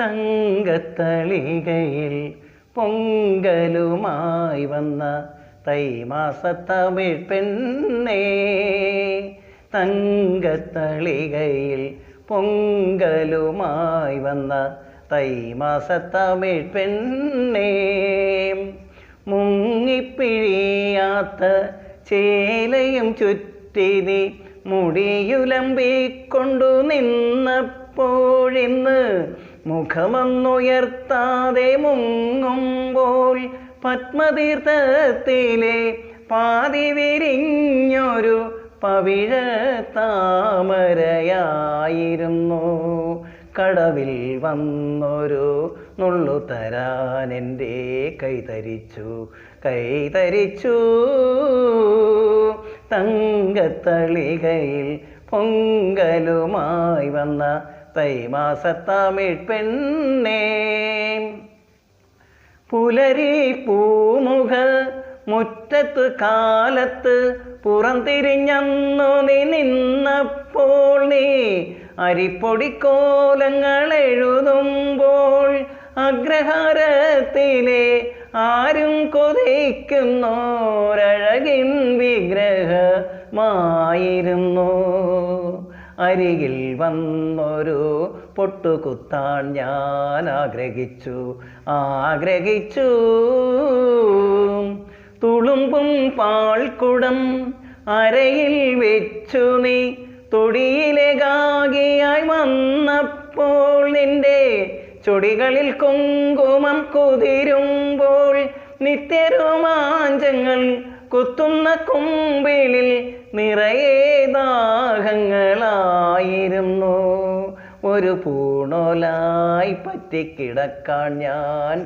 തങ്കത്തളികയിൽ പൊങ്കലുമായി വന്ന തൈമാസത്തമിഴ് പെണ്ണേ, തങ്കത്തളികയിൽ പൊങ്കലുമായി വന്ന തൈമാസത്തമിഴ് പെണ്ണേ, മുങ്ങിപ്പിഴിയാത്ത ചേലയും ചുറ്റിനി മുടിയുലമ്പിക്കൊണ്ടു നിന്നപ്പോഴിന്ന് മുഖമൊന്നുയർത്താതെ മുങ്ങുമ്പോൾ പത്മതീർത്ഥത്തിലെ പാതി വിരിഞ്ഞൊരു പവിഴ താമരയായിരുന്നു. കടവിൽ വന്നൊരു നുള്ളു തരാൻ എൻ്റെ കൈതരിച്ചു. തങ്കത്തളികയിൽ പൊങ്കലുമായി വന്ന തൈമാസത്തമിഴ് പെണ്ണേ, പുലരി പൂമുഖ മുറ്റത്ത് കാലത്ത് പുറംതിരിഞ്ഞന്നു നീ നിന്നപ്പോൾ, നീ അരിപ്പൊടിക്കോലങ്ങൾ എഴുതുമ്പോൾ അഗ്രഹാരത്തിലെ ആരും കൊതിക്കുന്നോരഴകിൻ വിഗ്രഹമായിരുന്നു. അരികിൽ വന്നൊരു പൊട്ടുകുത്താൻ ഞാൻ ആഗ്രഹിച്ചു. തുളുമ്പും പാൽക്കുടം അരയിൽ വെച്ചു നീ തൊടിയിലേകാകിയായി വന്നപ്പോൾ, നിന്റെ ചൊടികളിൽ കുങ്കുമം കുതിരുമ്പോൾ നിത്യരോമാഞ്ചങ്ങൾ കുത്തുന്ന കുമ്പിളിൽ നിറയെ ദാഹങ്ങളായിരുന്നു. ഒരു പൂണോലായി പറ്റിക്കിടക്കാൻ ഞാൻ